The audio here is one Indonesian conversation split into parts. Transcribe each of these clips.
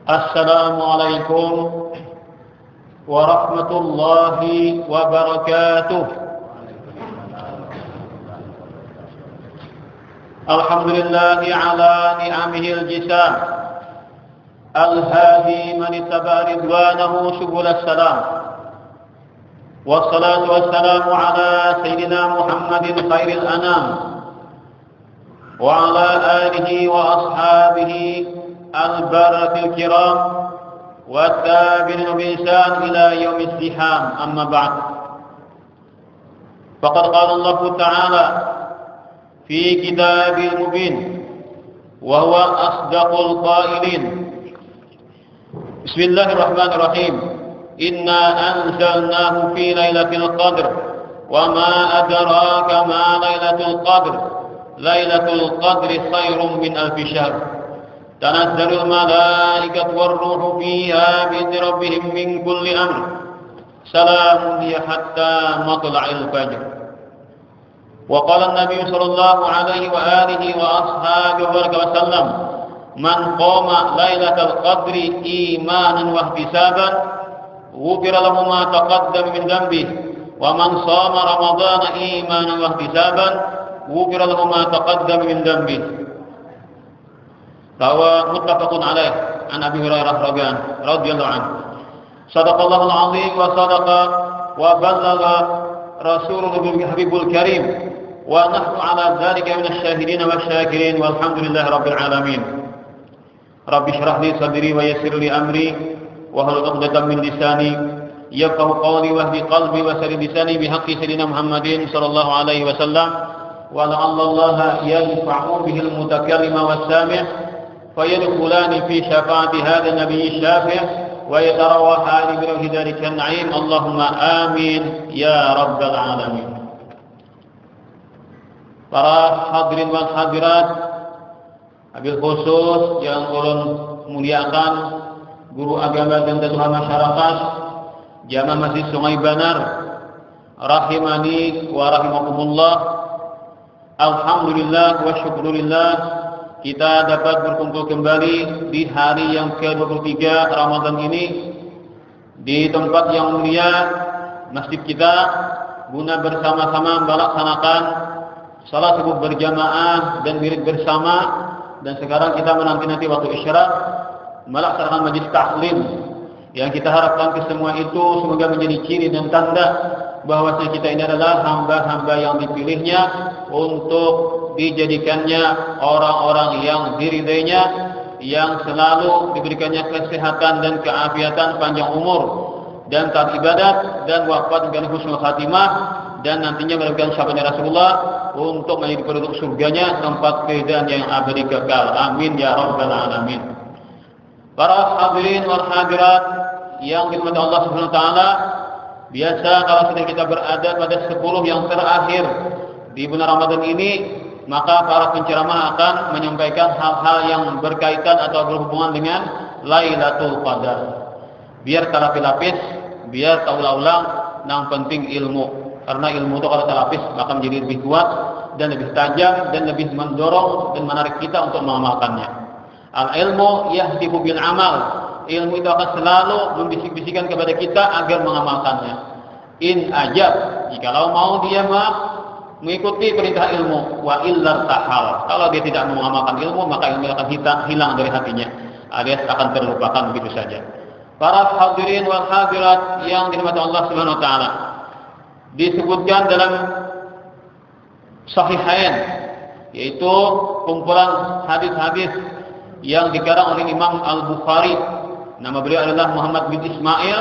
Assalamualaikum warahmatullahi wabarakatuh. Alhamdulillahi ala ni'amihil jisam, al-hadi man ittaba ridwanahu subul salam. Wassalatu wassalamu ala sayyidina Muhammadin khairil anam wa ala alihi wa ashabihi al-baratil kiram wa tabi'in bi-ihsan ila yaumil istiham. Amma ba'd. Faqad qala Allah Ta'ala fi kitabil mubin wa huwa asdaqul qailin. Bismillahirrahmanirrahim. Inna anzalnahu fi lailatul qadr wa ma adraka ma lailatul qadr. Lailatul qadri khairum min alfi syahr. Tanazzalul malaikatu war-ruhu fiha bi rabbihim min kulli amr. Salamun hiya hatta matla'il fajr. Wa qala an-nabiy sallallahu alaihi wa alihi wa ashabihi wa sallam, man qama lailatal qadri imanan wa ihtisaban ghufira lahu ma taqaddama min dhanbihi wa man shama ramadhana imanan wa ihtisaban ghufira lahu ma taqaddama min dhanbihi. Rawa muttafaqun alaih an Abi Hurairah radhiyallahu anhu. Shadaqallahul azim wa sadaqa wa ballagha rasulul habibul karim wa nahnu ala dzalika minasy syahidin wasyakirin walhamdulillahi rabbil alamin. Rabbi shrah li sadri wa yassir li amri wa hlul 'uqdatam min lisani yafqahu qawli wahdi qalbi wa sarid lisani bihaqqi sayyidina Muhammadin sallallahu alaihi wasallam wa la'alla Allah yanfa'u bihil mutakallima was-sami' فيدخلان في شفاعة هذا النبي الشافع ويتروحان بروح ذلك النعيم. اللهم آمين يا رب العالمين. Para hadirin wal hadirat, wabil khusus yang ulun muliakan guru agama dan ketua masyarakat Jamaah Masjid Sungai Banar rahimani wa rahimakumullah. Alhamdulillah wa syukurillah, kita dapat berkumpul kembali di hari yang ke-23 Ramadan ini di tempat yang mulia, masjid kita, guna bersama-sama melaksanakan salat subuh berjamaah dan wirid bersama. Dan sekarang kita menanti waktu isyarat melaksanakan majlis taklim yang kita harapkan ke semua itu semoga menjadi ciri dan tanda bahwa kita ini adalah hamba-hamba yang dipilihnya untuk dijadikannya orang-orang yang diridainya, yang selalu diberikannya kesehatan dan keafiatan, panjang umur dan taat ibadat, dan wafat dengan husnul khatimah, dan nantinya mendapatkan syafaatnya Rasulullah untuk menjadi penduduk surganya, tempat keridaan yang abadi kekal. Amin ya rabbal alamin. Para hadirin wal hadirat yang dirahmati Allah Subhanahu wa taala, biasa kalau sedang kita berada pada 10 yang terakhir di bulan Ramadan ini, maka para penceramah akan menyampaikan hal-hal yang berkaitan atau berhubungan dengan Lailatul Qadar. Biar terlapis-lapis, biar ulang-ulang, yang penting ilmu. Karena ilmu itu kalau terlapis maka menjadi lebih kuat dan lebih tajam dan lebih mendorong dan menarik kita untuk mengamalkannya. Al-ilmu yahdifu bil amal. Ilmu itu akan selalu membisik-bisikkan kepada kita agar mengamalkannya. In ajab, jikalau mau dia mengikuti perintah ilmu, wa illar tahal. Kalau dia tidak mengamalkan ilmu, maka ilmu akan hilang dari hatinya, alias akan terlupakan begitu saja. Para hadirin wal hadirat yang dirahmati Allah Subhanahu wa taala, disebutkan dalam Sahihain, yaitu kumpulan hadis-hadis yang dikarang oleh Imam Al-Bukhari. Nama beliau adalah Muhammad bin Ismail,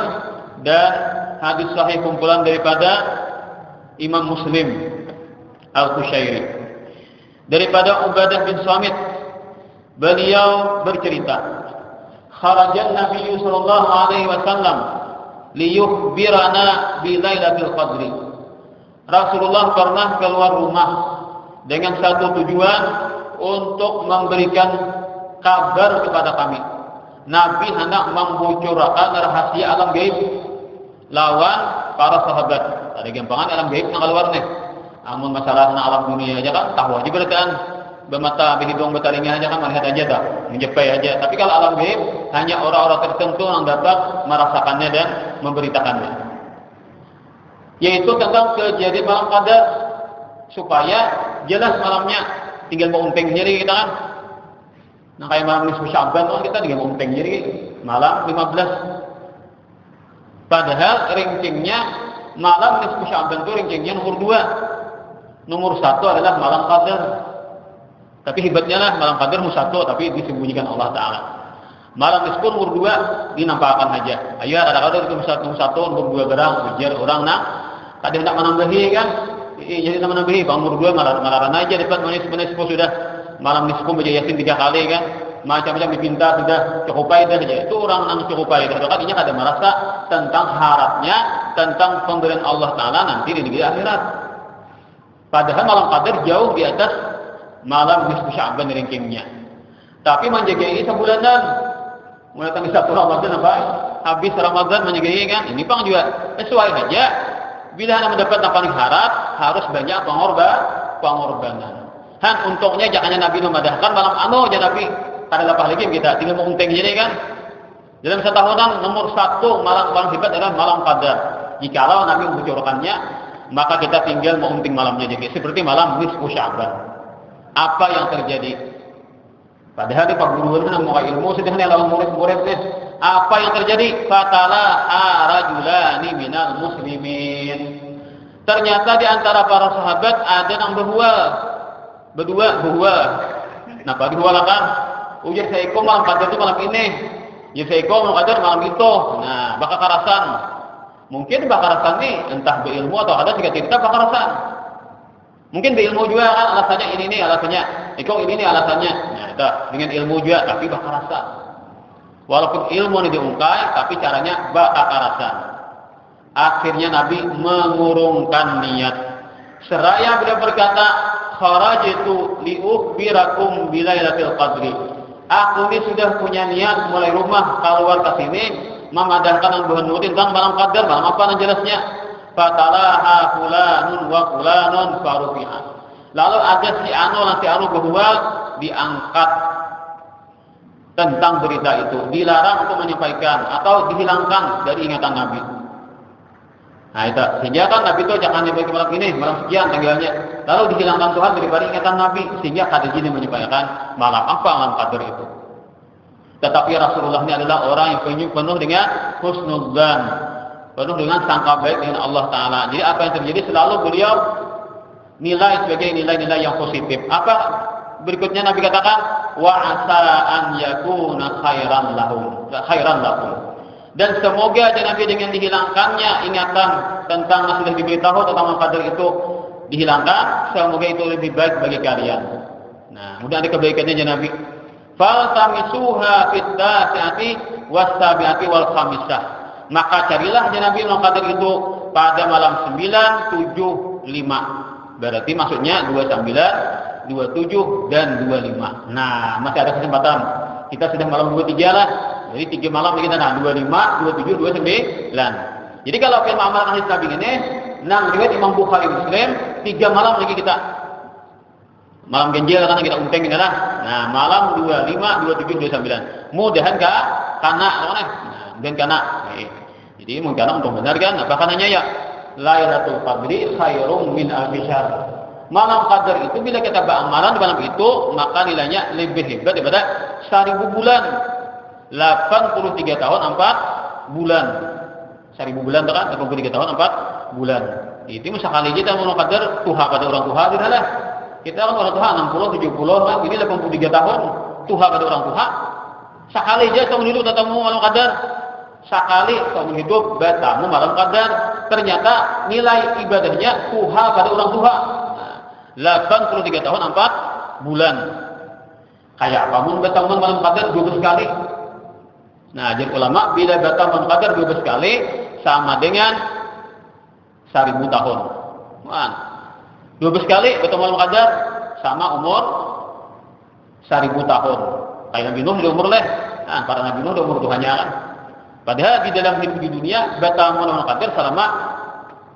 dan hadis sahih kumpulan daripada Imam Muslim Al-Qushairi. Daripada Ubadah bin Samit, beliau bercerita, kharajan Nabi sallallahu alaihi wasallam liyukhbirana bi Lailatul Qadri. Rasulullah pernah keluar rumah dengan satu tujuan, untuk memberikan kabar kepada kami. Nabi hendak membocorkan rahasia alam gaib lawan para sahabat. Ada gampangan alam gaib yang keluar nih. Amun masalah alam dunia aja kan tahu aja berarti bermata, berhidung, bertelinga aja kan melihat aja dah, menjepai aja. Tapi kalau alam gaib hanya orang-orang tertentu yang dapat merasakannya dan memberitakannya. Yaitu tentang kejadian malam qadar, supaya jelas malamnya, tinggal mau umpeng sendiri kita kan. Nah kayak malam nisfu Sya'ban kan kita tinggal mau umpeng sendiri malam 15. Padahal rincingnya malam nisfu Sya'ban itu rincingnya nomor 2. Nomor 1 adalah malam qadar. Tapi hebatnya lah malam qadar nomor 1 tapi disembunyikan Allah Ta'ala. Malam nisfu nomor 2 dinampakkan aja. Ayo kadang-kadang itu nomor 1 nomor 2 barang ujar orang nak kadang nak menambahi kan. Jadi nak menambahi bang nomor 2 malaran aja dapat nisfu sudah malam nisfu baca Yasin 3 kali kan. Macam-macam dipinta sudah cukupai dah aja. Itu orang yang cukupai dah. Makanya ada merasa tentang harapnya, tentang pemberian Allah Ta'ala nanti di negeri akhirat. Padahal malam qadar jauh di atas malam nisfu Sya'ban rankingnya. Tapi menjagai sebulanan. Mulai tanggal 1 Ramadan apa? Habis Ramadan menjagai kan. Ini pang juga sesuai saja. Bila anda mendapat apa yang harap, harus banyak pengorbanan. Han untungnya jangannya Nabi memadahkan malam aja Nabi. Kada lapah lagi kita tinggal mengunteng jadi kan. Dalam setahunan nomor 1 malam paling hebat adalah malam qadar. Jikalau Nabi membocorkannya, maka kita tinggal mengunting malamnya jadi seperti malam nisfu Sya'ban. Apa yang terjadi? Padahal di perguruan yang mau ilmu sedang lawan murid-murid nih. Apa yang terjadi? Fatala arajulani minal muslimin. Ternyata di antara para sahabat ada yang berdua. Kenapa dihualakan? Ujar Saiko malam qadar itu malam ini. Ya Saiko malam qadar malam itu. Nah, bakal karasan. Mungkin bakal karasan nih entah berilmu atau ada cerita bakal karasan. Mungkin berilmu juga kan alasannya ini alasannya. Iko ini alasannya. Nah, itu dengan ilmu juga tapi bakal karasan. Walaupun ilmu ini diungkai tapi caranya bakal karasan. Akhirnya Nabi mengurungkan niat. Seraya beliau berkata, "Kharajtu liukhbirakum bilailatul qadri." Aku ini sudah punya niat mulai rumah keluar ke sini memadamkan dan nurutin tentang malam qadar, malam apa yang jelasnya. Fatalaha fulanun wa fulanun farufi'an. Lalu ada si anu bahwa diangkat tentang berita itu, dilarang untuk menyampaikan atau dihilangkan dari ingatan Nabi. Nah itu, sehingga kan Nabi itu jangan nyampai malam ini, malam sekian tanggalnya. Lalu dihilangkan Tuhan daripada ingatan Nabi, sehingga kada jadi menyampaikan malam apa malam qadar itu. Tetapi Rasulullah ini adalah orang yang penuh dengan husnudzan, penuh dengan sangka baik dengan Allah Ta'ala. Jadi apa yang terjadi selalu beliau nilai sebagai nilai-nilai yang positif. Apa berikutnya Nabi katakan? Wa asa an yakuna khairan lahum. Dan semoga Nabi dengan dihilangkannya ingatan tentang yang sudah diberitahu tentang qadar itu dihilangkan, semoga itu lebih baik bagi kalian. Nah, mudah ada kebaikannya Nabi. Faltamisuha fit tasi'ati was-sabi'ati wal khamisah. Maka carilah Nabi qadar itu pada malam 9, 7, 5. Berarti maksudnya 29, 27 dan 25. Nah, masih ada kesempatan. Kita sudah malam 23 lah. Jadi 3 malam kita 25, 27, 29. Jadi kalau kita amalkan hadis Nabi ini, 6 riwayat Imam Bukhari Muslim, 3 malam lagi kita malam ganjil karena kita unteng kita lah. Nah, malam 25, 27, 29. Mudahan karena mana? Dan karena jadi mungkin untuk benar kan? Apa kananya ya? Lailatul Qadri khairum min alfi syahr. Malam qadar itu bila kita beramalan di malam itu, maka nilainya lebih hebat daripada 1000 bulan. 83 tahun 4 bulan. 1000 bulan kan 83 tahun 4 bulan. Itu sekali kita mau qadar tuha pada orang tuha adalah. Kita kan orang tuha 60 70 kan ini 83 tahun tuha pada orang tuha. Sekali aja tahun hidup ketemu malam qadar. Sekali tahun hidup bertemu malam qadar, ternyata nilai ibadahnya tuha pada orang tuha. 83 tahun 4 bulan. Kayak apa mun bertemu malam qadar 12 kali. Nah, jadi ulama bila bertemu qadar 12 kali sama dengan 1000 tahun. Man. 12 kali bertemu malam qadar sama umur 1000 tahun. Kayak Nabi Nuh di umur leh. Nah, para Nabi Nuh di umur Tuhannya kan. Padahal di dalam hidup di dunia bertemu malam qadar selama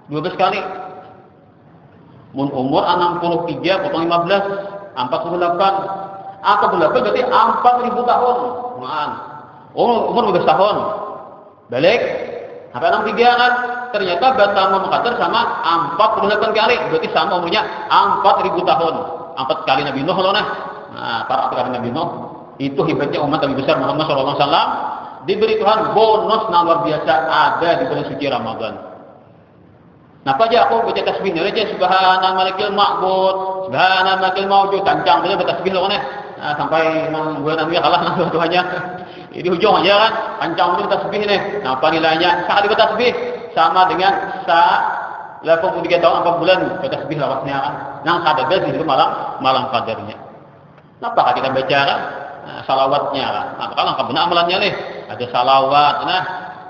12 kali. Mun umur 63 potong 15. 48. Angka 48 berarti 4.000 tahun. Umur 12 tahun. Balik sampai 63 kan. Ternyata Batal Muhammad Qadar sama 48 kali. Berarti sama umurnya 4.000 tahun. 4 kali Nabi Nuh loh nah. Para kali Nabi Nuh. Itu hebatnya umat Nabi besar Muhammad SAW. Diberi Tuhan bonus luar biasa ada di bulan suci Ramadan. Napa aja aku baca tasbih aja subhana malikil ma'bud, subhana malikil mawjud, tancang betul bertasbih loh nah. Sampai bulan Nabi kalah nang Tuhannya. Di ujung aja kan, tancang betul tasbih nih. Nah, apa nilainya? Sekali bertasbih sama dengan 83 tahun 4 bulan bertasbih lawasnya kan. Nang kadar itu malam qadarnya. Napa kita baca kan? Salawatnya lah. Nah, kalau benar amalannya nih, ada salawat, nah,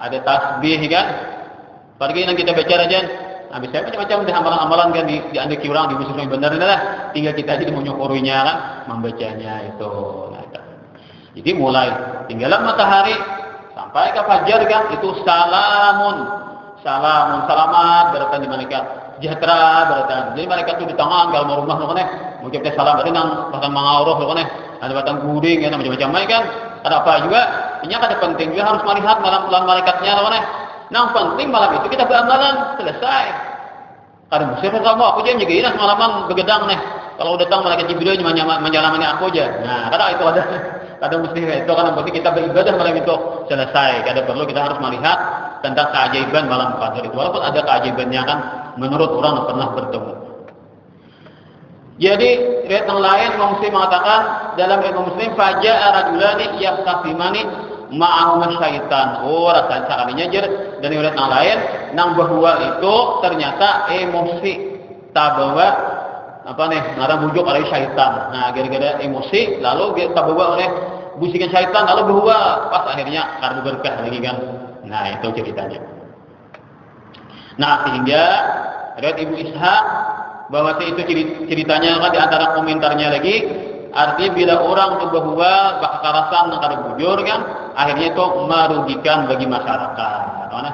ada tasbih kan. Pergi yang kita baca aja. Nah, bisa macam-macam amalan-amalan kan di anda kurang di musuh yang benar lah. Tinggal kita aja menyukurinya kan, membacanya itu. Nah, itu. Jadi mulai tinggalan matahari sampai ke fajar kan itu salamat berarti di malaikat sejahtera berarti jadi malaikat itu di tangan kalau rumah lo kan mungkin kita salam berarti nang batang mangauroh lo kan ada batang guding kan macam-macam kan ada apa juga ini ada penting juga harus melihat malam malaikatnya lo kan nang penting malam itu kita beramalan selesai kada musir sama aku aja menjagain malaman begedang nih kalau datang malaikat Jibril menjalamani aku aja nah kada itu ada mesti itu kan berarti kita beribadah malam itu selesai kada perlu kita harus melihat tentang keajaiban malam Qadar itu walaupun ada keajaibannya kan menurut orang yang pernah bertemu. Jadi riwayat yang lain Muslim mengatakan dalam ilmu Muslim faja'a rajulani yaqtasimani ma'ahuma syaitan. Oh rasanya sekalinya jer dan riwayat yang lain nang bahwa itu ternyata emosi tabawa apa nih ngarang bujuk oleh syaitan. Nah gara-gara emosi lalu dia tabawa oleh busikan syaitan lalu bahwa pas akhirnya karena berkah lagi kan. Nah itu ceritanya. Nah sehingga riwayat Ibu Ishaq bahwa itu ceritanya kan di antara komentarnya lagi artinya bila orang itu bahwa kekerasan kada bujur kan akhirnya itu merugikan bagi masyarakat. Mana?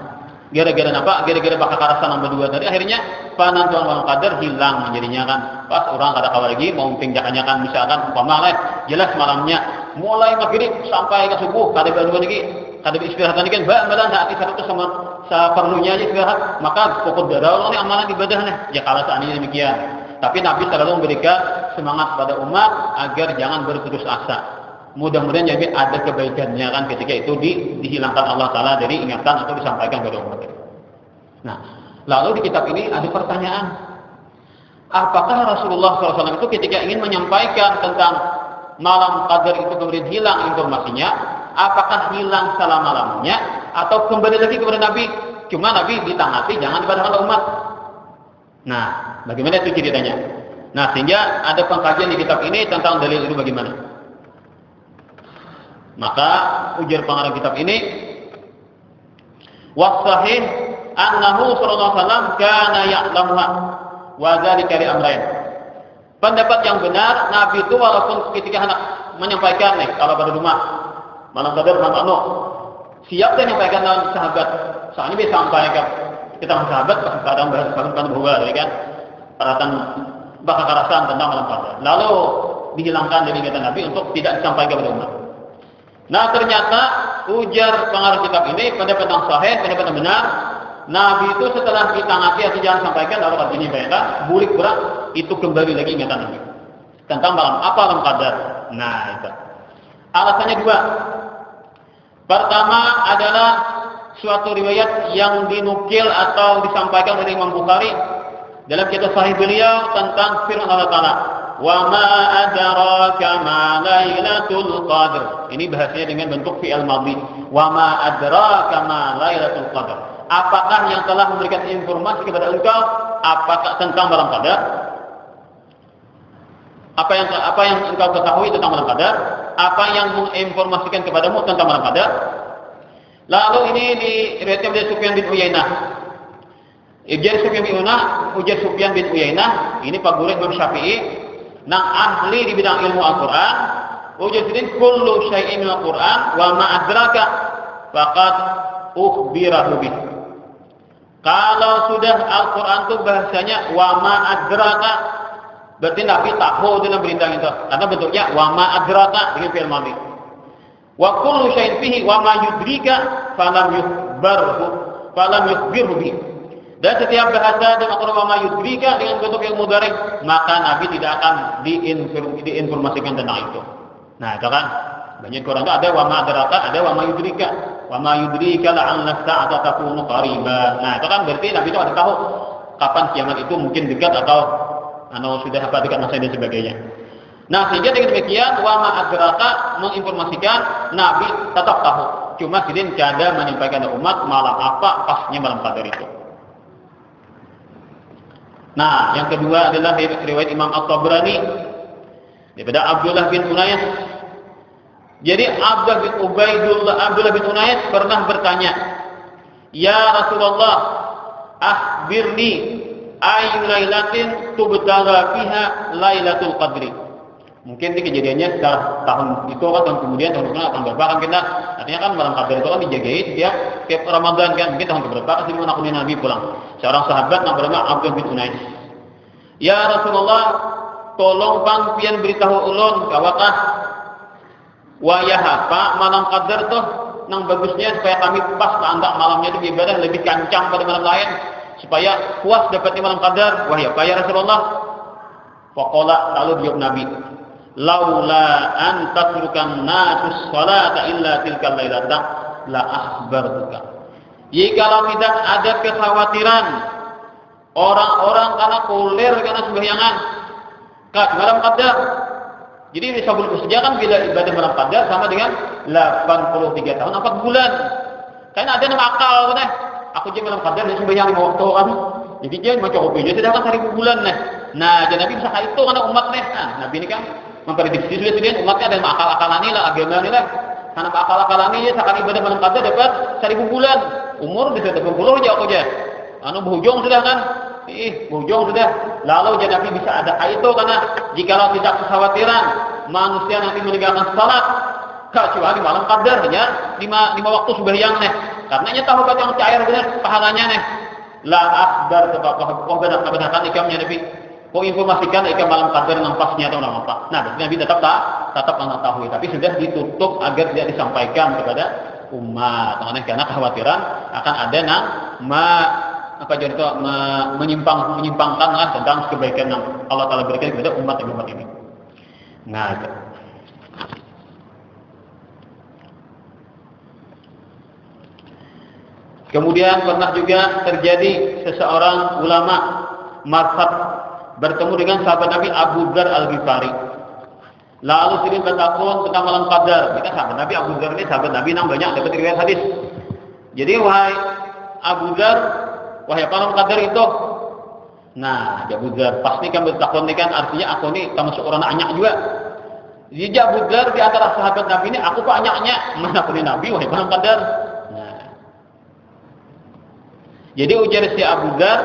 Gara-gara apa? Gara-gara kekerasan nomor 2 tadi akhirnya penentuan malam Qadar hilang menjadinya kan pas orang kada kawan lagi mau pinjakannya kan misalkan umpama jelas malamnya mulai maghrib sampai ke subuh kada bangun lagi kada istirahat lagi kan badan saat itu sama seperlunya aja istirahat maka pokok darah ini amalan ibadahnya ya kalau seandainya demikian tapi Nabi selalu memberikan semangat pada umat agar jangan berputus asa mudah-mudahan jadi ada kebaikannya kan ketika itu dihilangkan Allah Ta'ala dari ingatan atau disampaikan kepada umat. Nah lalu di kitab ini ada pertanyaan apakah Rasulullah SAW itu ketika ingin menyampaikan tentang malam Qadar itu kemudian hilang informasinya apakah hilang selama-lamanya atau kembali lagi kepada Nabi cuma Nabi ditangati jangan dipadamkan umat. Nah bagaimana itu ceritanya? Nah sehingga ada pengkajian di kitab ini tentang dalil itu bagaimana. Maka ujar pengarang kitab ini wasahih annahu sallallahu alaihi wasallam kana ya'lamuha wa dzalika li amrayn. Pendapat yang benar Nabi itu walaupun ketika hendak menyampaikan nih kalau pada rumah malam Qadar malam siap dan menyampaikan dalam sahabat soalnya bisa sampaikan kita sahabat kadang bahas bahwa ya kan perhatian bakal kerasan tentang malam Qadar lalu dihilangkan dari kata Nabi untuk tidak disampaikan kepada umat. Nah ternyata ujar pengarang kitab ini pendapat yang sahih, pendapat yang benar Nabi itu setelah ditangati atau jangan sampaikan lalu artinya bayangkan bulik berat itu kembali lagi ingatan Nabi tentang malam Qadar. Nah itu alasannya 2. Pertama adalah suatu riwayat yang dinukil atau disampaikan oleh Imam Bukhari dalam kitab sahih beliau tentang firman Allah Ta'ala wa ma adraka ma lailatul qadr. Ini bahasanya dengan bentuk fi'il madhi. Wa ma adraka ma lailatul qadr. Apakah yang telah memberikan informasi kepada engkau apakah tentang malam Qadar? Apa yang engkau ketahui tentang malam Qadar? Apa yang menginformasikan kepadamu tentang malam Qadar? Lalu ini diriwayatkan dari Sufyan bin Uyainah. Ujar Sufyan bin Uyainah, ini Pak Guru Imam Syafi'i nang ahli di bidang ilmu Al-Quran ujar sidin kullu syai'in min Al-Quran wa ma adraka faqad ukhbirahu bih. Kalau sudah Al-Quran itu bahasanya wa ma adraka Berarti Nabi tahu dalam berita itu. Karena bentuknya wa ma adraka dengan fi'il madhi. Wa kullu syai'in fihi wa ma yudrika falam yukhbirhu bihi. Dan setiap bahasa dengan wa ma yudrika dengan bentuk yang mudhari, maka Nabi tidak akan diinformasikan tentang itu. Nah, itu kan banyak Quran itu ada wa ma adraka, ada wa ma yudrika. Wa ma yudrika la'alla as-sa'ata takunu qariba. Nah, itu kan berarti Nabi itu ada tahu kapan kiamat itu mungkin dekat atau sudah dekat masa dan sebagainya. Nah, sehingga dengan demikian wa ma adraka menginformasikan Nabi tetap tahu. Cuma sidin kada menyampaikan kepada umat malam apa pasnya malam qadar itu. Nah, yang kedua adalah riwayat Imam At-Tabrani daripada Abdullah bin Unais. Jadi Abdullah bin Unais pernah bertanya, "Ya Rasulullah, akhbirni ayu lailatin tubtagha fiha Lailatul Qadri." Mungkin ini kejadiannya setelah tahun itu kan tahun kemudian tahun berapa kan kita artinya kan malam qadar itu kan dijagain tiap Ramadan kan mungkin tahun berapa kan sebelum anaknya Nabi pulang. Seorang sahabat namanya Abdullah bin Unais. "Ya Rasulullah, tolong pang pian beritahu ulun kawakah wayah apa malam qadar tuh nang bagusnya supaya kami pas andak malamnya itu ibadah lebih kancang pada malam lain supaya puas dapatnya malam qadar." Wahya apa ya Rasulullah? Faqala, lalu jawab Nabi, "Laula an tatrukan nasus salata illa tilkal lailata la akhbartuka." Jikalau tidak ada kekhawatiran orang-orang karena kulir karena sembahyangan malam qadar. Jadi sabul saja kan bila ibadah malam qadar sama dengan 83 tahun 4 bulan. Karena ada nama akal kan. Aku je malam qadar dan sembahyang 5 waktu kan. Jadi dia macam hobi je sedangkan 1000 bulan nah. Nah, jadi Nabi bisa itu karena umat nih. Nah, Nabi ini kan memprediksi sudah umatnya ada akal-akalan ini lah, agama ini lah. Karena akal-akalan ini sekali ibadah malam qadar dapat 1000 bulan. Umur bisa 80 aja aku aja. Berhujung sudah kan. Berhujung sudah. Lalu jadi Nabi bisa ada itu karena jikalau tidak kekhawatiran manusia nanti meninggalkan salat kecuali malam qadar hanya 5 waktu sembahyang nih. Karenanya tahu yang cair benar pahalanya nih. La akbar sebab kebenaran ikamnya Nabi. Kau informasikan ikam malam qadar yang pasnya atau nama apa. Nah, Nabi tetap mengetahui tapi sudah ditutup agar tidak disampaikan kepada umat. Karena kekhawatiran akan ada menyimpangkan kan tentang kebaikan yang Allah Taala berikan kepada umat ini. Nah, itu. Kemudian pernah juga terjadi seseorang ulama marfat bertemu dengan sahabat Nabi Abu Dzar Al-Ghifari. Lalu sering bertakun tentang malam qadar. Kita sahabat Nabi Abu Dzar ini sahabat Nabi yang banyak dapat riwayat hadis. Jadi wahai Abu Dzar, wahai malam qadar itu. Nah, Abu Dzar pasti kan bertakun ini kan artinya aku ini termasuk orang anyak juga. Jadi Abu Dzar di antara sahabat Nabi ini aku kok anyaknya mana pun Nabi wahai malam qadar. Nah. Jadi ujar si Abu Dzar,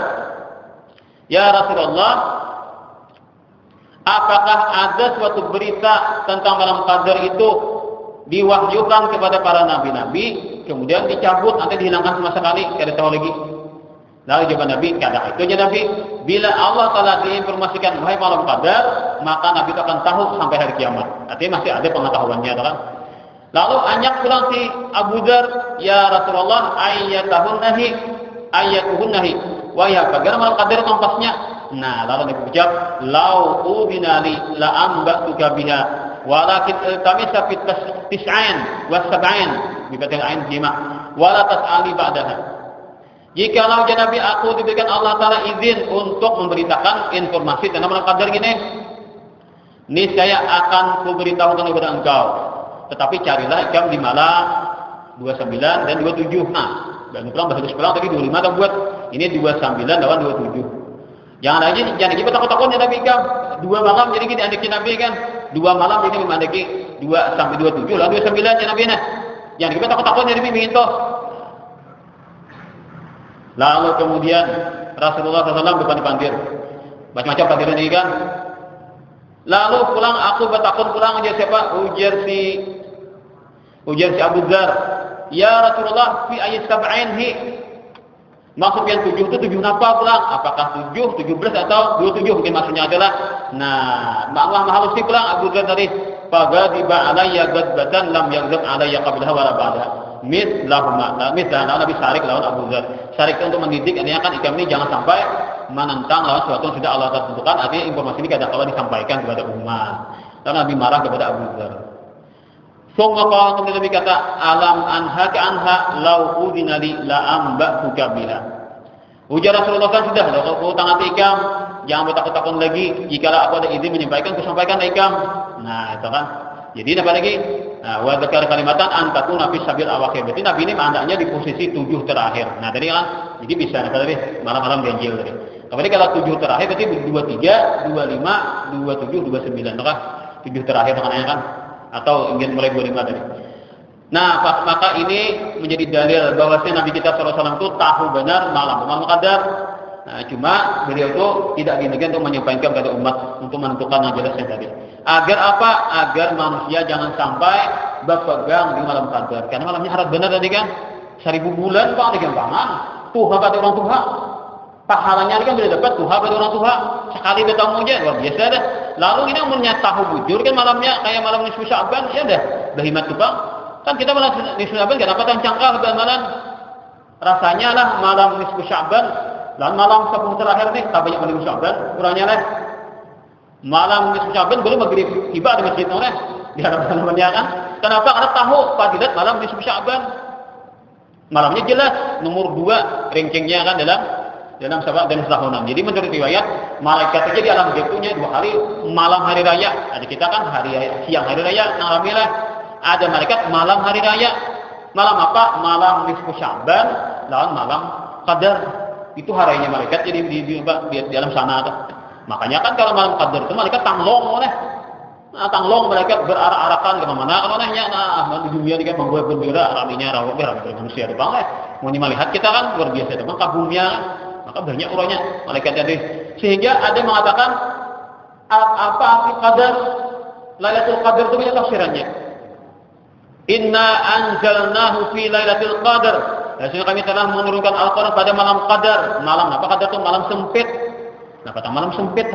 "Ya Rasulullah, apakah ada suatu berita tentang malam qadar itu diwahyukan kepada para nabi-nabi kemudian dicabut nanti dihilangkan sama sekali tidak tahu lagi?" Lalu jawaban Nabi, "Kada itu aja Nabi. Bila Allah telah diinformasikan wahai malam qadar, maka Nabi itu akan tahu sampai hari kiamat." Artinya masih ada pengetahuannya kan. Lalu anyak pulang si Abu Dzar, "Ya Rasulullah, ayatuhun nahi. Wah ya, bagaimana malam qadar tempatnya?" Nah, lalu Nabi ucap, "Lau ubinali la ambatuka biha, walakin tamisa fit tis'ain wa sab'ain bi fathil ain jima, wala tas'ali ba'daha." Jikalau Nabi aku diberikan Allah Taala izin untuk memberitakan informasi tentang malam qadar gini, niscaya akan kuberitahukan kepada engkau. Tetapi carilah ikam di malam 29 dan 27. Nah, dan pulang bahasa pulang tadi 25 atau buat ini 29 lawan 27. Jangan lagi takut-takutnya Nabi ikam 2 malam jadi gini andeki Nabi kan 2 malam jadi memandeki 2 sampai 27 lawan 29 ya Nabi nah. Jangan kita takut-takutnya Nabi minta. Lalu kemudian Rasulullah SAW dipandir. Macam-macam pandiran ini kan. Lalu pulang aku bertakun pulang aja siapa? Ujar si Abu Dzar. "Ya Rasulullah fi ayat sab'ain hi." Maksud yang 7 itu 7 apa pulang? Apakah 7, 17 atau 27 mungkin maksudnya adalah. Nah, Allah Maha Lusi pulang Abu Dzar tadi. Faghadiba alayya ghadbatan lam yaghzab alayya qablaha wa la ba'daha. Mithlahuma. Mithlahna Nabi Syarik lawan Abu Dzar. Syarik itu untuk mendidik, artinya kan ikam ini jangan sampai menentang lawan sesuatu yang sudah Allah tentukan. Artinya informasi ini kadang-kala disampaikan kepada umat. Dan Nabi marah kepada Abu Dzar. Summa qala, kemudian Nabi kata, alam anhaka anha law udina li la amba'tuka biha. Ujar Rasulullah kan sudah, kalau tangan ikam, jangan bertakut-takut lagi. Jikalau aku ada izin menyampaikan, aku sampaikan ikam. Nah, itu kan. Jadi apa lagi? Nah, wa dzakara kalimatan antakun nabi sabil awakhir. Berarti Nabi ini mandaknya di posisi 7 terakhir. Nah, tadi kan, jadi bisa tadi malam-malam ganjil tadi. Kemudian kalau 7 terakhir berarti 23, 25, 27, 29, kan? 7 terakhir maknanya kan. Atau ingin mulai 25 tadi. Nah, maka ini menjadi dalil bahwasanya Nabi kita SAW itu tahu benar malam qadar. Nah, cuma beliau itu tidak demikian untuk menyampaikan kepada umat untuk menentukan yang jelasnya tadi. Agar apa? Agar manusia jangan sampai berpegang di malam qadar. Karena malamnya harus benar tadi kan. 1000 bulan Pak digampangan. Tuhan kata orang Tuhan. Pahalanya kan boleh dapat Tuhan kata orang Tuhan. Sekali bertemu aja luar biasa dah. Lalu ini umurnya tahu bujur kan malamnya kayak malam nisfu Sya'ban ya dah. Bahimat tuh Bang. Kan kita malam nisfu Sya'ban enggak dapat cangkah malam. Rasanya lah malam nisfu Sya'ban dan malam 10 terakhir nih tak banyak nisfu Sya'ban, kurangnya lah. Malam nisfu Sya'ban belum maghrib tiba di masjid orang di hadapan temannya kan. Kenapa? Karena tahu fadilat malam nisfu Sya'ban. Malamnya jelas nomor 2 rankingnya kan dalam sabak dan setahunan. Jadi menurut riwayat malaikat aja di alam gaibnya 2 hari malam hari raya. Ada kita kan siang hari raya ngalamilah. Ada malaikat malam hari raya. Malam apa? Malam nisfu Sya'ban lawan malam qadar. Itu harinya malaikat jadi di alam sana tuh. Makanya kan kalau malam qadar itu malaikat tanglong oleh. Nah, tanglong malaikat berar-arakan ke mana kalau nahnya di dunia ini kan membuat berbeda araminya rawat manusia itu bang mau melihat kita kan luar biasa itu bang kabumnya. Maka banyak orangnya malaikat tadi. Sehingga ada yang mengatakan apa arti qadar? Lailatul Qadar itu punya tafsirannya. Inna anzalnahu fi lailatul qadar. Sesungguhnya kami telah menurunkan Al-Qur'an pada malam qadar. Malam apa qadar itu? Malam sempit. Kenapa malam sempit?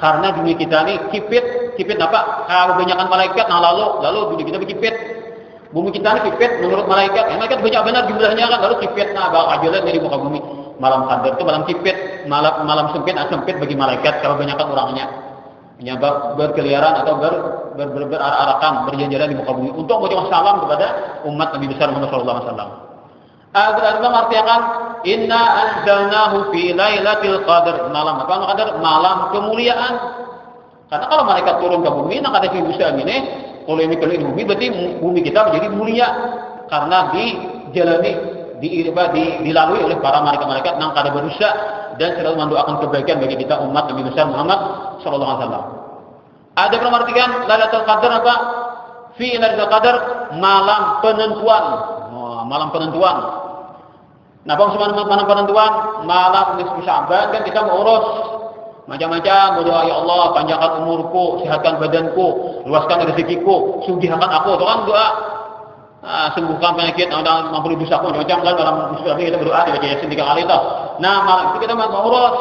Karena dunia kita ini kipit apa? Kalau kebanyakan malaikat lalu dunia kita berkipit. Bumi kita ini kipit menurut malaikat. Malaikat banyak benar jumlahnya kan lalu kipit ajalan dari muka bumi. Malam qadar itu malam kipit, malam sempit bagi malaikat kalau banyakkan orangnya. Menyebab berkeliaran atau berarakan, berjalan di muka bumi untuk mengucapkan salam kepada umat Nabi besar Muhammad sallallahu alaihi wasallam. Al-Qur'an mengartikan inna anzalnahu fi lailatul qadar. Malam apa? Qadar malam kemuliaan. Karena kalau malaikat turun ke bumi, nak ada bisa ini, kalau ini keliling bumi berarti bumi kita menjadi mulia karena dilalui oleh para malaikat-malaikat yang kada berusaha dan selalu mendoakan kebaikan bagi kita umat Nabi besar Muhammad sallallahu alaihi wasallam. Ada yang mengartikan Lailatul Qadar apa? Fi Lailatul Qadar malam penentuan. Malam penentuan. Nah, malam penentuan, malam nisfu Sya'ban kan kita mengurus macam-macam berdoa ya Allah panjangkan umurku, sehatkan badanku, luaskan rezekiku, sugihkan aku. Itu kan doa. Sembuhkan penyakit, mampu dosaku macam kan dalam muslim kita berdoa dibaca Yasin 3 kali tau. Nah, malam itu kita mengurus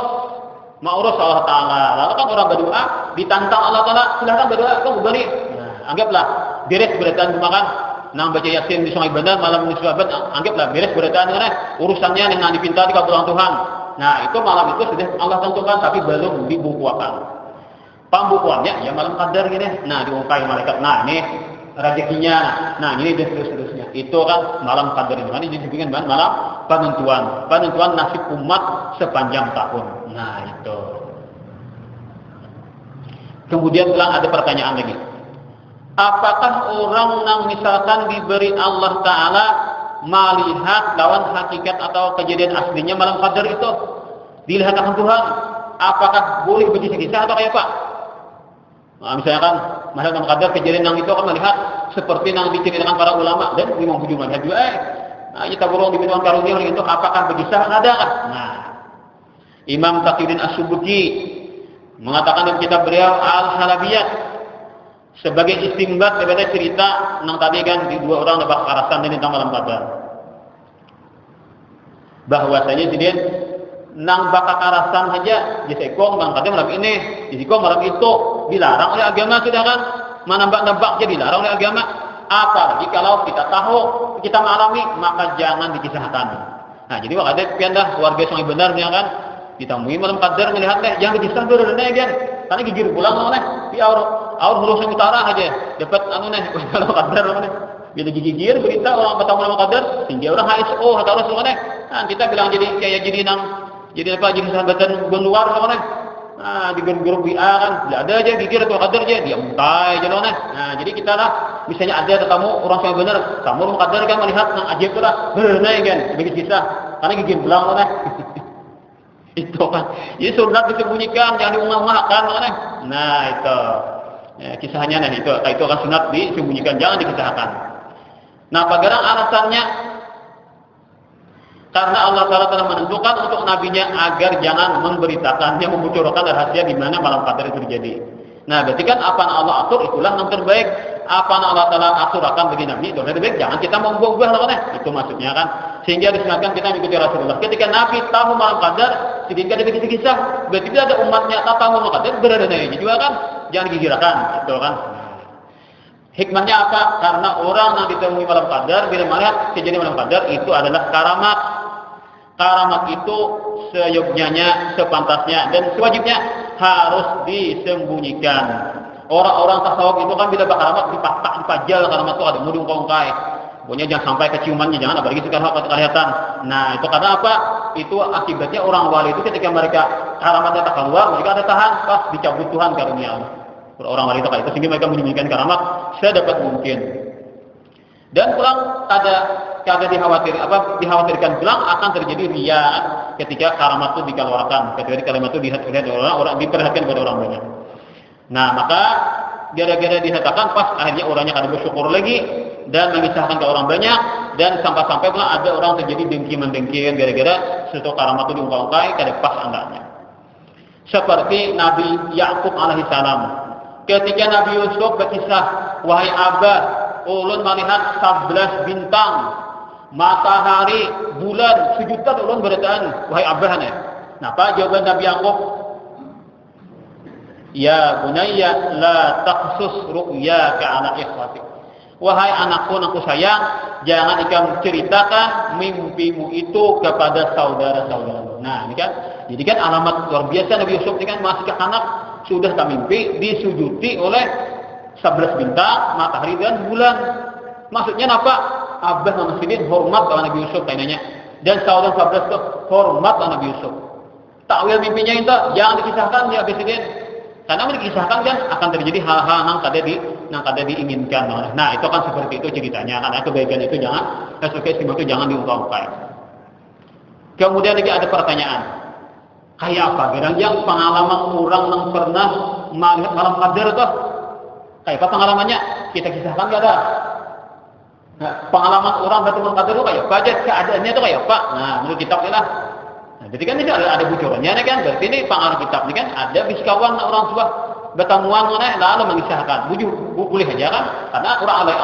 Allah Taala. Lalu kan orang berdoa ditantang Allah Taala, silakan berdoa kamu beri. Nah, anggaplah beres beritaan makan. Nang baca Yasin di Sungai Bandar malam nisfu Sya'ban, anggaplah beres beritaan dengan urusannya yang dipinta di kabul Tuhan. Nah, itu malam itu sudah Allah tentukan tapi belum dibukukan. Pembukuannya ya malam qadar gini. Nah, diungkai malaikat. Nah, ini rezekinya. Nah, ini dan seterusnya. Itu kan malam qadar itu. Ini disebutkan malam penentuan nasib umat sepanjang tahun. Nah, itu. Kemudian ada pertanyaan lagi. Apakah orang yang misalkan diberi Allah Ta'ala melihat lawan hakikat atau kejadian aslinya malam qadar itu dilihat oleh Tuhan, apakah boleh berkisah-kisah atau kayak apa? Nah, misalkan malam qadar kejadian yang itu akan melihat seperti yang diceritakan para ulama dan Imam Bujur melihat juga nah, kita burung di bidang karunia itu apakah berkisah ada kan? Nah, Imam Taqiyuddin As-Subki mengatakan dalam kitab beliau Al-Halabiyat sebagai istimbat daripada cerita yang tadi kan di 2 orang dapat karasan dan tentang malam qadar. bahwasanya jadi nang bakal karasan saja di sekong bang kadang malam ini di sekong malam itu dilarang oleh agama sudah kan, menambak-nambak jadi dilarang oleh agama. Apalagi kalau kita tahu kita mengalami maka jangan dikisahkan. Nah jadi waktu itu pindah warga yang benar ya kan ditemui malam qadar melihat jangan dikisah berenang kan karena gigir pulang nih di aur hulu utara aja dapat malam qadar nih. Bila gigir berita orang bertamu malam qadar tinggi orang HSO atau orang semua nah kita bilang jadi kayak jadi sahabatan luar semua nah di grup WA kan ada aja gigir atau qadar aja dia muntai jalan nah jadi kita lah misalnya ada tetamu orang yang benar kamu malam qadar kan melihat nang ajaib tu lah berenang kan sebagai kisah karena gigir pulang itu kan ini sunat disembunyikan jangan diungah-ungahkan nah itu kisahnya itu kan sunat disembunyikan jangan dikisahkan. Nah bagaimana alasannya? Karena Allah Taala telah menentukan untuk nabinya agar jangan memberitakannya, membocorkan rahasia di mana malam qadar itu terjadi. Nah, berarti kan apa yang Allah atur itulah yang terbaik. Apa yang Allah Taala atur akan bagi nabi itu terbaik. Jangan kita membuah-buah lawannya. Itu maksudnya kan. Sehingga disunatkan kita mengikuti Rasulullah. Ketika Nabi tahu malam qadar, sehingga ada kisah-kisah, berarti tidak ada umatnya tahu malam qadar berada di juga kan. Jangan digigirakan, itu kan. Hikmahnya apa? Karena orang yang ditemui malam qadar bila melihat kejadian malam qadar itu adalah karamat. Karamat itu seyogyanya, sepantasnya dan sewajibnya harus disembunyikan. Orang-orang tasawuf itu kan bila karamat dipatak, dipajal karamat itu ada mudung kongkai. Pokoknya jangan sampai keciumannya, jangan apalagi sekarang kelihatan. Nah, itu karena apa? Itu akibatnya orang wali itu ketika mereka karamatnya tak keluar, mereka ada tahan pas dicabut Tuhan karunia. Orang wali itu sehingga mereka menyembunyikan karamat sedapat mungkin. Dan pulang kada dikhawatirkan pulang akan terjadi riya ketika karamat itu dikeluarkan, ketika karamat itu dilihat oleh orang diperhatikan oleh orang banyak. Nah, maka gara-gara dikatakan pas akhirnya orangnya kada bersyukur lagi dan mengisahkan ke orang banyak dan sampai-sampai pula ada orang terjadi dengki-mendengki gara-gara suatu karamat itu diungkap-ungkai kada pas andanya. Seperti Nabi Yakub alaihissalam. Ketika Nabi Yusuf berkisah, wahai Abah, ulun melihat 11 bintang, matahari, bulan, sejuta ulun berataan, wahai Abah. Nah, apa jawaban Nabi Yakub? Ya bunayya la taqsus ru'yaka ala ikhwatik. Wahai anakku sayang, jangan ikam ceritakan mimpimu itu kepada saudara-saudara. Nah, ini kan, jadi kan alamat luar biasa Nabi Yusuf ini kan masih anak sudah tak mimpi disujuti oleh 11 bintang, matahari dan bulan. Maksudnya apa? Abah Muhammadin hormat kepada Nabi Yusuf tanyanya. Dan saudara 11 itu hormat kepada Nabi Yusuf. Takwil mimpinya itu jangan dikisahkan ya Presiden. Karena dikisahkan kan akan terjadi hal-hal yang kada diinginkan. Nah, itu kan seperti itu ceritanya. Karena kebaikan itu jangan, itu jangan diungkapkan. Kemudian lagi ada pertanyaan. Kayak apa? Yang pengalaman orang yang pernah melihat malam qadar itu kayak apa pengalamannya? Kita kisahkan gak ada. Nah, pengalaman orang bertemu qadar itu kayak apa aja? Keadaannya itu kayak apa? Nah, menurut kitab ini lah. Nah, jadi kan ini ada bocorannya kan? Berarti ini pengalaman kitab ini kan ada biskawan orang tua bertemuan lalu mengisahkan. Boleh aja kan? Karena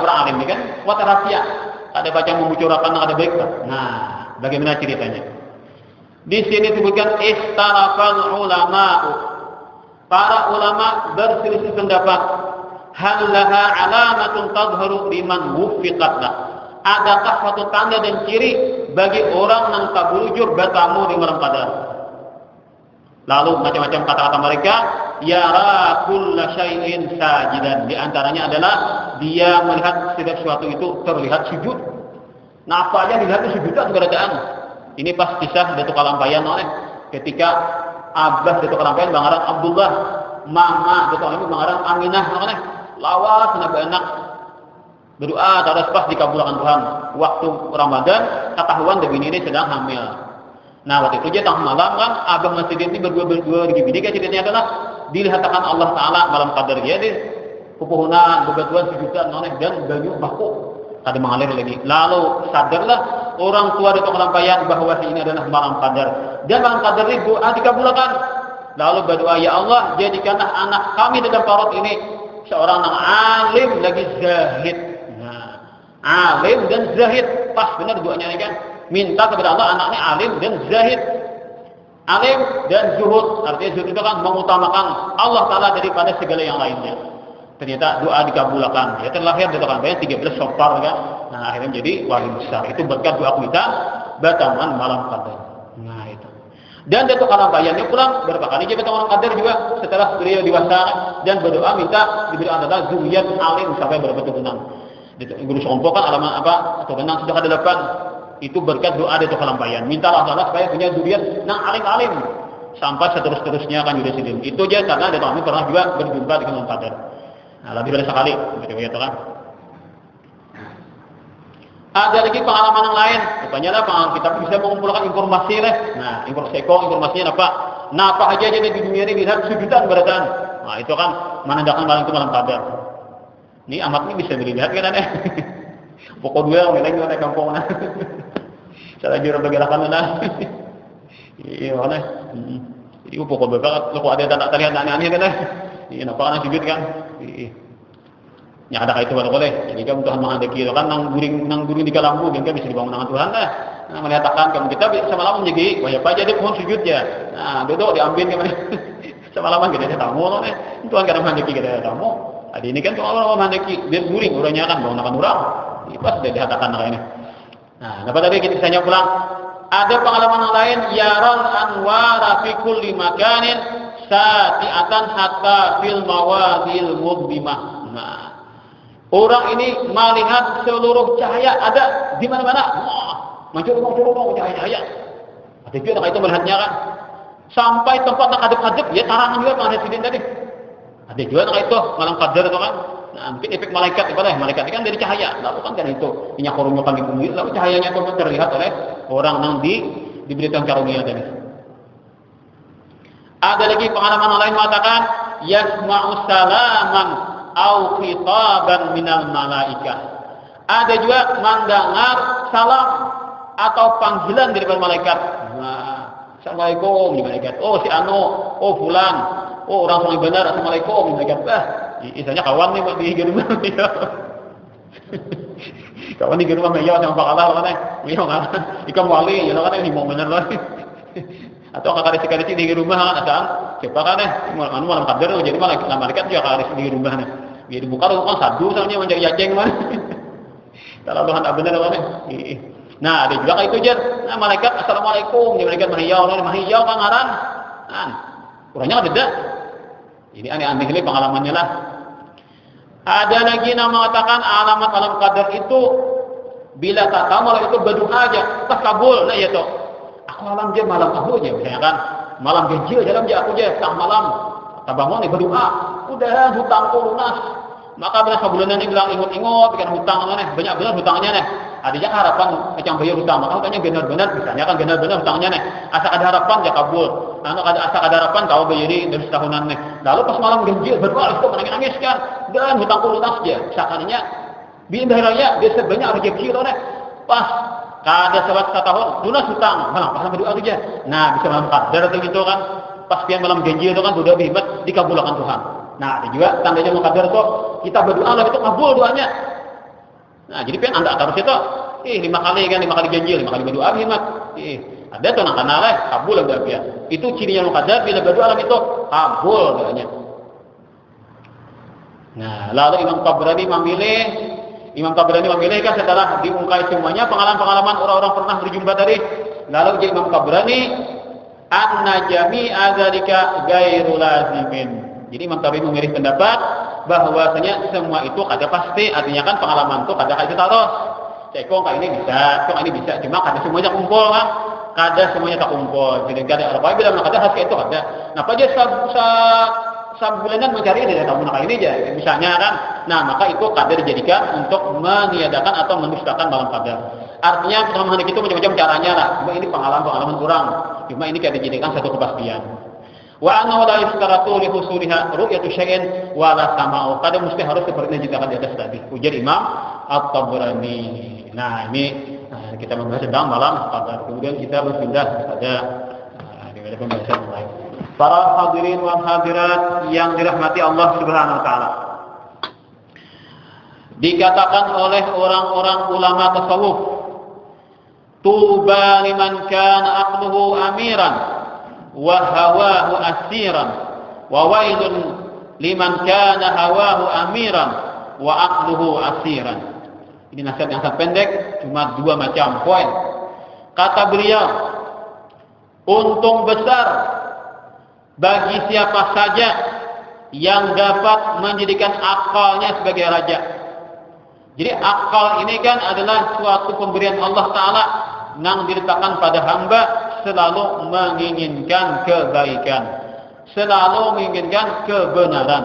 orang alim ini kan kuat rahasia. Ada baca membocorkan ada baik. Nah, bagaimana ceritanya? Di sini disebutkan istarafal ulama. Para ulama berselisih pendapat. Hal laha alamatun tadhharu liman wuffiqat lah. Adakah suatu tanda dan ciri bagi orang yang tabulujur bertamu di malam qadar? Lalu macam-macam kata-kata mereka, yara kulla syai'in sajidan. Di antaranya adalah dia melihat segala sesuatu itu terlihat sujud. Nah, apa aja dilihat sujud itu keberadaan. Ini pas kisah Datuk Kalampayan ketika Abah Datuk Kalampayan bangaran Abdullah, mama Datuk Kalampayan bangaran Aminah lawas anak-anak berdoa terus pas dikabulkan Tuhan. Waktu Ramadan ketahuan begini ini sedang hamil. Nah, waktu itu tengah malam kan Abah Masjid ini berdua di bini kan ceritanya adalah dilihatkan Allah Taala malam qadar dia di pepohonan bebatuan sejuta dan banyu baku kada mengalir lagi. Lalu sadarlah orang tua Datuk Kalampayan bahwa ini adalah malam qadar. Dan malam qadar ini doa dikabulkan. Lalu berdoa, ya Allah, jadikanlah anak kami dalam parut ini seorang yang alim lagi zahid. Nah, alim dan zahid pas benar doanya kan. minta kepada Allah anaknya alim dan zahid. Alim dan zuhud, artinya zuhud itu kan mengutamakan Allah Ta'ala daripada segala yang lainnya. Ternyata doa dikabulkan. Ya terlahir dari orang banyak 13 sopar kan. Nah akhirnya menjadi wali besar. Itu berkat doa kita bataman malam qadar. Nah itu. Dan Datuk Alam Bayannya pulang berapa kali dia bataman malam qadar juga setelah beliau dewasa dan berdoa minta diberi adalah zuriyat alim sampai berapa keturunan. Guru Sompo kan alamat apa keturunan sudah ada 8. Itu berkat doa Datuk Alam Bayan. Mintalah Allah supaya punya zuriyat yang alim-alim sampai seterusnya akan juga sidim. Itu aja karena Datuk Alam pernah juga berjumpa dengan malam qadar. Nah, lebih dari sekali, begitu kan? Ada lagi pengalaman yang lain. Rupanya lah pengalaman kita bisa mengumpulkan informasi lah. Nah, informasinya apa? Nah, apa aja di dunia ini lihat sejutaan beratan. Nah, itu kan menandakan malam itu malam qadar. Ini amat ini bisa dilihat kan aneh. Pokok dua orang lagi ada kampung mana? Saya lagi bergerakan mana? Iya mana? Itu pokok berapa? Kalau ada tak terlihat aneh-aneh kan? Iya, nampak kan sujud kan? Ya ada kaitu baru boleh. Jadi kamu Tuhan menghendaki kan nang guring di kalambu kan bisa dibangun dengan Tuhan dah. Nah, melihatkan kamu kita semalam menjadi wajib aja dia pohon sujud ya. Nah, duduk diambil kemana? Semalaman kita ada tamu loh nih. Tuhan kadang menghendaki kita ada tamu. Adi ini kan kalau menghendaki dia guring orangnya kan bangun akan orang. Pas sudah dikatakan ini. Nah, dapat tadi kita tanya pulang. Ada pengalaman lain yaral anwara fi kulli makanin sati'atan hatta fil mawadil mudbimah. Nah, orang ini melihat seluruh cahaya ada di mana-mana. Wah, muncul cahaya. Ada juga itu melihatnya kan. Sampai tempat yang hadap-hadap ya tarangan juga pada sidin tadi. Ada juga itu malam qadar itu kan. Nah, mungkin efek malaikat ibadah malaikat kan dari cahaya. Lalu kan itu minyak kurungnya kami bumi, lalu cahayanya itu terlihat oleh orang yang diberitakan karunia tadi. Ada lagi pengalaman lain mengatakan yasma'u salaman au khitaban minal malaikah. Ada juga mendengar salam atau panggilan dari malaikat. Nah, assalamualaikum malaikat. Oh si Anu, oh fulan, oh orang yang benar assalamualaikum malaikat. Isanya kawan nih di rumah dia. Kawan di rumah meja sama Pak Allah kan. Iya kan. Ikan wali ya kan ini mau benar lah. Atau kakak sekali di rumah kan asal siapa kan malam qadar jadi malaikat juga kakak di rumah nih. Dia dibuka lu kan sadu soalnya mencari yaceng mah. Kalau Tuhan tak benar kan. Nah, ada juga kayak itu jar. Nah, malaikat assalamualaikum, dia malaikat mahiyau kan ngaran. Kan. Orangnya ada dah. Ini aneh-aneh ini pengalamannya lah. Ada lagi yang mengatakan alamat alam qadar itu bila tak kamal itu berdoa aja pas kabul. Nah ya toh. Aku malam je malam aku aja misalnya kan. Malam gaji dalam je aku je tang malam. Tabangun nih berdoa. Udah hutangku lunas. Maka bila sebulanan ini bilang ingot-ingot bikin hutang mana banyak benar hutangnya nih. Adanya harapan macam bayar hutang. Maka hutangnya benar-benar misalnya kan benar-benar hutangnya nih. Asa ada harapan ya kabul. Anu asa ada harapan kau bayari dari setahunan nih. Lalu pas malam ganjil berdoa itu menangis kan dan hutangku lunas dia. Sakanya bindahnya dia sebanyak rezeki loh nih. Pas kada sebab 1 tahun lunas hutang. Malam pas berdoa aja. Nah bisa malam qadar atau gitu kan. Pas pian malam ganjil itu kan sudah berhikmat dikabulkan Tuhan. Nah ada juga tandanya malam qadar itu kita berdoa lah itu kabul doanya. Nah jadi pian anda harus itu 5 kali ganjil 5 kali berdoa berhikmat. Ada tuh nak kenal kabul udah pian. Itu cirinya malam qadar bila berdoa lah itu kabul doanya. Nah lalu Imam Tabrani memilih kan setelah diungkai semuanya pengalaman-pengalaman orang-orang pernah berjumpa tadi. Lalu jadi Imam Tabrani anna jami'a dzalika ghairu lazimin. Jadi Imam Tabrani memilih pendapat bahwasanya semua itu kada pasti, artinya kan pengalaman itu kada kayak terus. Cekong kayak ini bisa, cuma kada semuanya kumpul kan. Kada semuanya tak kumpul. Jadi kada apa bila kada hasil itu kada. Napa dia sabulanan mencari dari tamu nak ini aja misalnya kan. Nah, maka itu kada dijadikan untuk meniadakan atau mendustakan malam qadar. Artinya pengalaman itu macam-macam caranya lah. Cuma ini pengalaman kurang. Cuma ini kada dijadikan satu kepastian. Wa anna la yustaratu li husuliha ru'yatu syai'in wa la sama'u. Kada mesti harus seperti yang diceritakan di atas tadi. Ujar Imam At-Tabrani. Nah, ini kita membahas tentang malam qadar. Kemudian kita berpindah pada pembahasan lain. Para hadirin wal hadirat yang dirahmati Allah Subhanahu wa taala. Dikatakan oleh orang-orang ulama tasawuf tuba liman kana aqluhu amiran wa hawahu asiran wa wailun liman kana hawahu amiran wa aqluhu asiran. Ini nasihat yang sangat pendek, cuma 2 macam poin. Kata beliau, untung besar bagi siapa saja yang dapat menjadikan akalnya sebagai raja. Jadi akal ini kan adalah suatu pemberian Allah Ta'ala yang diletakkan pada hamba, selalu menginginkan kebaikan, selalu menginginkan kebenaran.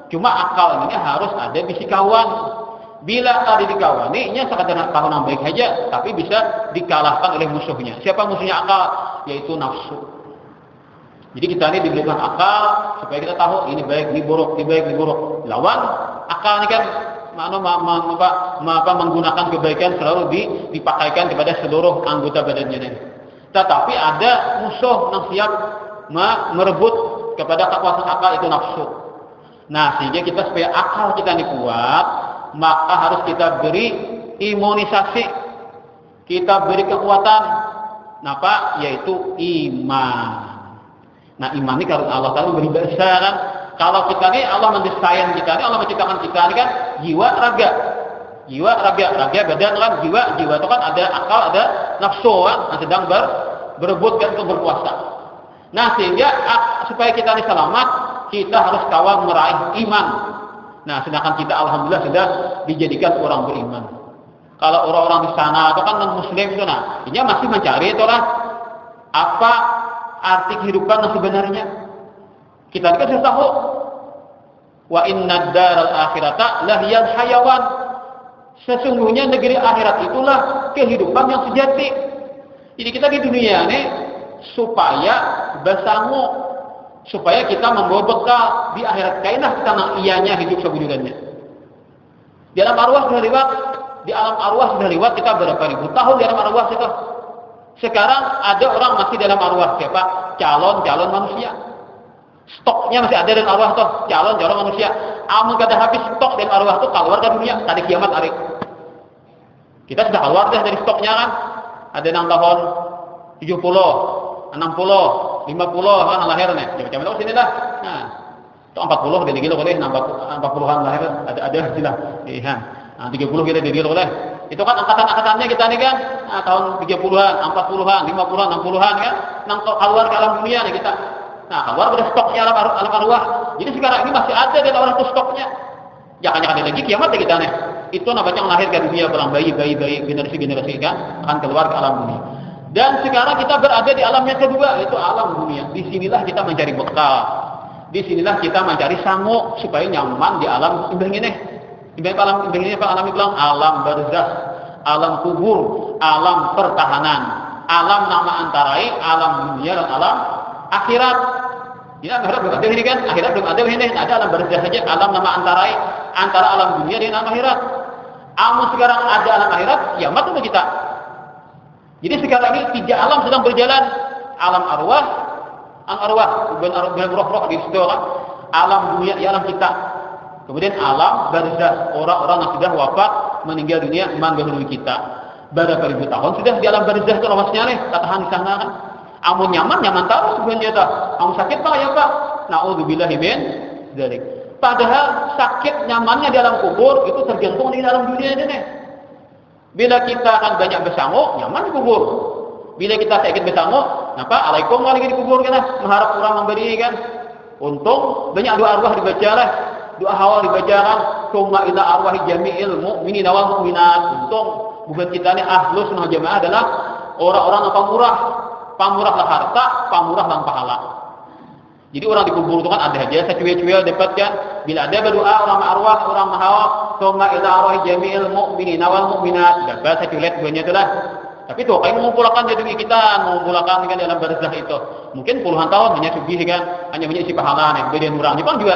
Cuma akal ini harus ada bisi kawan. Bila tadi dikawaninya sekadar kawan yang baik saja, tapi bisa dikalahkan oleh musuhnya. Siapa musuhnya akal? Yaitu nafsu. Jadi kita ini diberikan akal supaya kita tahu ini baik, ini buruk, ini baik, ini buruk. Lawan akal ini kan menggunakan kebaikan selalu dipakaikan kepada seluruh anggota badannya. Tetapi ada musuh yang siap merebut kepada kekuasaan akal, itu nafsu. Nah, sehingga kita supaya akal kita ini kuat, maka harus kita beri imunisasi, kita beri kekuatan. Apa? Yaitu iman. Nah, iman ini kalau Allah Ta'ala beri besar kan. Kalau kita ini Allah mendesain kita ini, Allah menciptakan kita ini kan jiwa raga. Jiwa raga badan kan jiwa itu kan ada akal, ada nafsu kan, yang sedang berebut kan untuk berkuasa. Nah, sehingga supaya kita ini selamat, kita harus kawal meraih iman. Nah, sedangkan kita alhamdulillah sudah dijadikan orang beriman. Kalau orang-orang di sana itu kan non muslim itu, nah, ini masih mencari itu lah apa arti kehidupan yang sebenarnya. Kita ini kan sudah tahu wa inna daral akhirata lahiyal hayawan. Sesungguhnya negeri akhirat itulah kehidupan yang sejati. Jadi kita di dunia ini supaya bersangu, supaya kita membawa bekal di akhirat. Kainah kita nak ianya hidup sewujudannya. Di alam arwah sudah lewat, di alam arwah sudah lewat kita berapa ribu tahun di alam arwah itu. Sekarang ada orang masih dalam arwah, siapa? Calon manusia. Stoknya masih ada dalam arwah tuh, calon manusia. Amun kada habis stok dalam arwah tuh keluar ke dunia, tadi kiamat hari. Kita sudah keluar dari stoknya kan. Ada yang tahun 70, 60, 50 kan lahirnya. Macam itu sini dah. Nah, itu 40 dia digilo boleh, 40-an lahir ada sila. Iya. Nah, 30 kita digilo boleh. Itu kan angkatan-angkatannya kita nih kan. Nah, tahun 30-an, 40-an, 50-an, 60-an kan. Nang keluar ke alam dunia nih kita. Nah, keluar dari stoknya alam arwah. Jadi sekarang ini masih ada di orang itu stoknya. Jangan ada lagi kiamat kita nih. Itu namanya yang lahir ke dunia, orang bayi, generasi kan akan keluar ke alam dunia. Dan sekarang kita berada di alam yang kedua, yaitu alam dunia. Di sinilah kita mencari bekal. Di sinilah kita mencari sangu supaya nyaman di alam imbang ini. Alam imbang ini Pak, alam bilang alam barzakh, alam kubur, alam pertahanan, alam nama antarai, alam dunia dan alam akhirat. Ini akhirat belum ada ini kan? Akhirat belum ada ini. Ada alam barzakh saja, alam nama antarai antara alam dunia dan alam akhirat. Amun sekarang ada alam akhirat, kiamat untuk kita. Jadi sekarang ini 3 alam sedang berjalan. Alam arwah, bukan roh-roh di situ kan. Alam dunia, alam kita. Kemudian alam barzakh, orang-orang yang sudah wafat, meninggal dunia, mendahului kita. Berapa ribu tahun sudah di alam barzakh itu lawasnya nih, tahan di sana kan. Amun nyaman tahu sebenarnya tak. Amun sakit Pak ya Pak. Nauzubillahi min dzalik. Padahal sakit nyamannya di alam kubur itu tergantung di dalam dunia ini nih. Bila kita akan banyak bersangu, nyaman di kubur. Bila kita sakit bersangu, apa? Alaikum lagi di kubur kan? Mengharap orang memberi kan. Untung banyak doa arwah dibaca lah. Doa awal dibaca kan. Summa ila arwahi jami'il mu'minin wal mu'minat. Untung bukan kita ni ahlus sunnah jamaah adalah orang-orang yang pamurah. Pamurah lah harta, pamurah lah pahala. Jadi orang di kubur itu kan ada aja secuil-cuil dapatkan. Bila ada berdoa orang arwah, orang mahawa, summa ila arwahi jami'il mu'minin wal mu'minat. Dapat secuilet buahnya itulah. Tapi tuh kayak mengumpulkan jadi kita, mengumpulkan kan dalam barzakh itu. Mungkin puluhan tahun hanya sugih kan, hanya isi pahala nih, beda murah Jepang juga.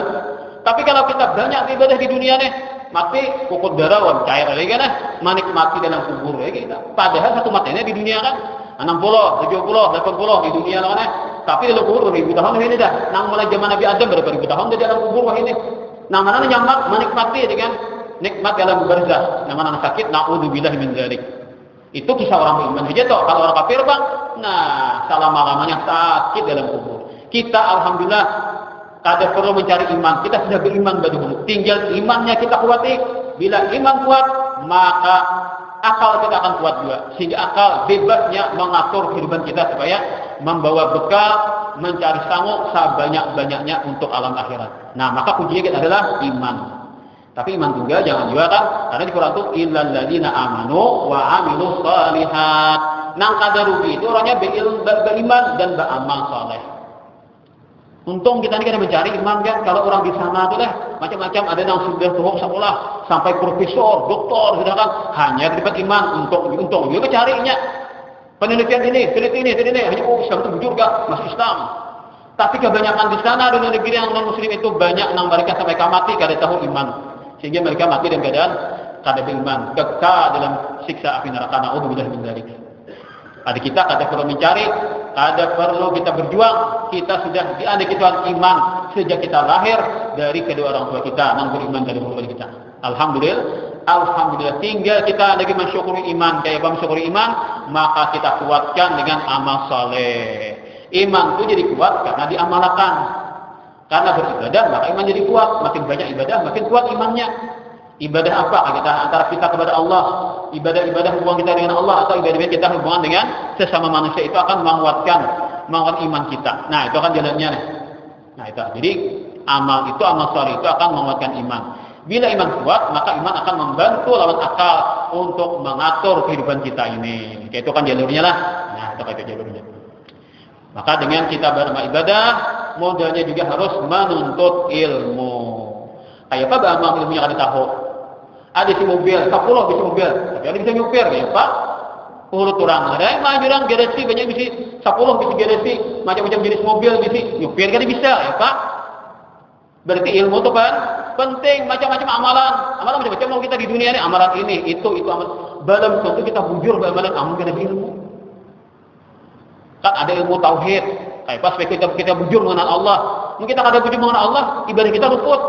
Tapi kalau kita banyak ibadah di dunia nih, mati kukut darah wan cair lagi kan, menikmati dalam kubur lagi kita. Padahal satu matinya di dunia kan 60, 70, 80 di dunia kan. Tapi dalam kubur ribu tahun ini dah. Nang mulai zaman Nabi Adam berapa ribu tahun di dalam kubur wah ini. Nang mana nyaman menikmati dengan nikmat dalam barzakh. Nang mana sakit naudzubillahi min dzalik. Itu kisah orang beriman saja toh. Kalau orang kafir bang, nah selama-lamanya sakit dalam kubur. Kita alhamdulillah kada perlu mencari iman. Kita sudah beriman dahulu. Tinggal imannya kita kuati. Bila iman kuat, maka akal kita akan kuat juga. Sehingga akal bebasnya mengatur kehidupan kita supaya membawa bekal, mencari sangu sebanyak-banyaknya untuk alam akhirat. Nah, maka kuncinya kita adalah iman. Tapi iman juga jangan juga kan, karena di Quran itu illal ladzina amanu wa amilus shalihat. Nang kada rugi itu orangnya beriman dan beramal saleh. Untung kita ini kan mencari iman kan. Kalau orang di sana tuh macam-macam, ada yang sudah tua sekolah sampai profesor, doktor, sudah kan hanya dapat iman untung dia mencarinya. Penelitian ini hanya Islam itu bujur gak? Masih Islam. Tapi kebanyakan di sana di negeri yang non muslim itu banyak yang mereka sampai mati kada tahu iman. Sehingga mereka mati dalam keadaan kada beriman, kekal dalam siksa api neraka. Na'udzubillah min dzalik. Ada kita kada perlu mencari, kada perlu kita berjuang. Kita sudah diandai kita iman sejak kita lahir dari kedua orang tua kita, nang beriman dari keluarga kita. Alhamdulillah. Tinggal kita lagi mensyukuri iman. Kayak mensyukuri iman, maka kita kuatkan dengan amal saleh. Iman itu jadi kuat karena diamalkan. Karena beribadah maka iman jadi kuat. Makin banyak ibadah makin kuat imannya. Ibadah apa? Kita antara kita kepada Allah, ibadah hubungan kita dengan Allah, atau ibadah kita hubungan dengan sesama manusia, itu akan menguatkan iman kita. Nah, itu akan jalannya. Nah, itu. Jadi amal saleh itu akan menguatkan iman. Bila iman kuat, maka iman akan membantu lawan akal untuk mengatur kehidupan kita ini. Itu kan jalurnya lah. Nah, itu jalurnya. Maka dengan kita beramal ibadah, modalnya juga harus menuntut ilmu. Kayak apa beramal ilmunya kada tahu. Ada si mobil, 10 bisa mobil, tapi ada bisa nyupir kayak Pak. Puluh turang, ada yang majuran garasi banyak bisa 10 bisa garasi, macam-macam jenis mobil bisa nyupir kada bisa ya Pak. Berarti ilmu itu kan penting, macam-macam amalan macam-macam mau kita di dunia ini, amalan ini, itu amal. Dalam tentu kita bujur amalan amal kada ilmu. Kan ada ilmu tauhid, kayak pas kita bujur mengenal Allah. Mungkin kita kada bujur mengenal Allah, ibadah kita luput.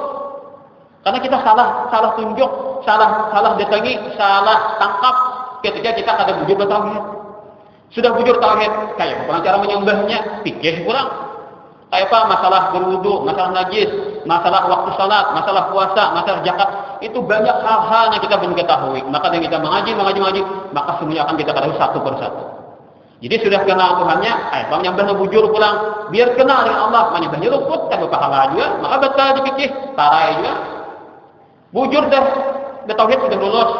Karena kita salah tunjuk, salah datangi, salah tangkap ketika kita kada bujur bertauhid. Sudah bujur tauhid, kayak apa cara menyembahnya, pikir kurang. Kayak apa masalah berwudu, masalah najis, masalah waktu salat, masalah puasa, masalah zakat, itu banyak hal-hal yang kita belum ketahui. Maka dengan kita mengaji, maka semuanya akan kita ketahui satu persatu. Jadi sudah kenal Tuhannya, apa menyembah bujur pulang, biar kenal dengan Allah, menyembahnya luput, tak pahala juga, maka betul dipikir, tarai juga. Bujur dah, bertauhid sudah lulus,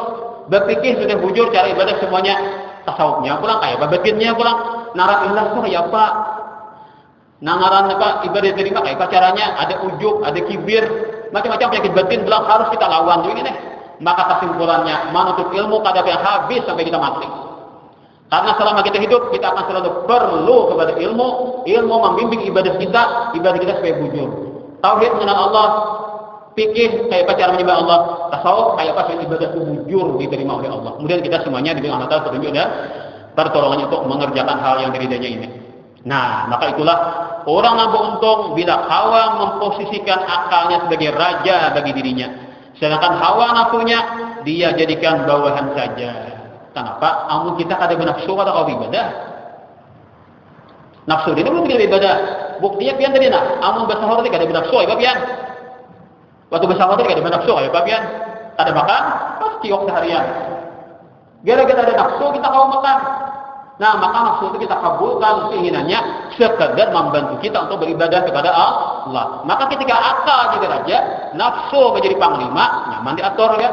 berpikir sudah bujur, cara ibadah semuanya, tasawufnya pulang, kayak babatinnya pulang, narat ikhlas tuh kayak apa, nangaran apa ibadah terima kayak apa caranya, ada ujub, ada kibir, macam-macam penyakit batin pulang harus kita lawan juga nih. Maka kesimpulannya, menuntut ilmu kadang yang habis sampai kita mati. Karena selama kita hidup, kita akan selalu perlu kepada ilmu membimbing ibadah kita supaya bujur. Tauhid mengenal Allah, fikih kayak apa cara menyembah Allah, tasawuf kayak apa supaya ibadah itu bujur diterima oleh Allah. Kemudian kita semuanya diberi Allah Taala petunjuk dan pertolongannya untuk mengerjakan hal yang diridainya ini. Nah, maka itulah orang yang beruntung bila hawa memposisikan akalnya sebagai raja bagi dirinya. Sedangkan hawa nafsunya dia jadikan bawahan saja. Kenapa? Amun kita kada bernafsu atau kau ibadah. Nafsu ini belum tidak ibadah. Buktinya pian tadi nak. Amun bersahur tadi kada bernafsu, ya pian. Waktu bersahur tadi kada bernafsu, ya pian. Kada makan, pasti yok seharian. Gara-gara ada nafsu kita kau makan. Nah, maka nafsu itu kita kabulkan keinginannya sekadar membantu kita untuk beribadah kepada Allah. Maka ketika akal jadi raja, nafsu menjadi panglima, nyaman diatur ya.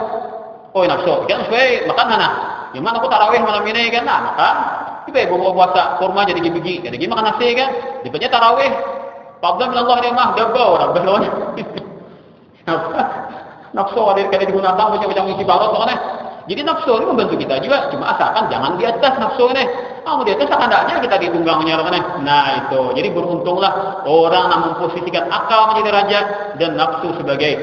Oh, nafsu, kan sesuai makan mana? Gimana aku tarawih malam ini kan? Nah, makan. Tiba bawa puasa kurma jadi gigi. Jadi gimana makan nasi kan? Dipenya tarawih. Fadlan min Allah ni'mah dabau rabbah lawan. Nafsu ada kada digunakan macam-macam isi barat kan? Jadi nafsu ini membantu kita juga, cuma asalkan jangan di atas nafsu ini. Di atas hendaknya kita ditunggannya kan? Nah, itu. Jadi beruntunglah orang yang memposisikan akal menjadi raja dan nafsu sebagai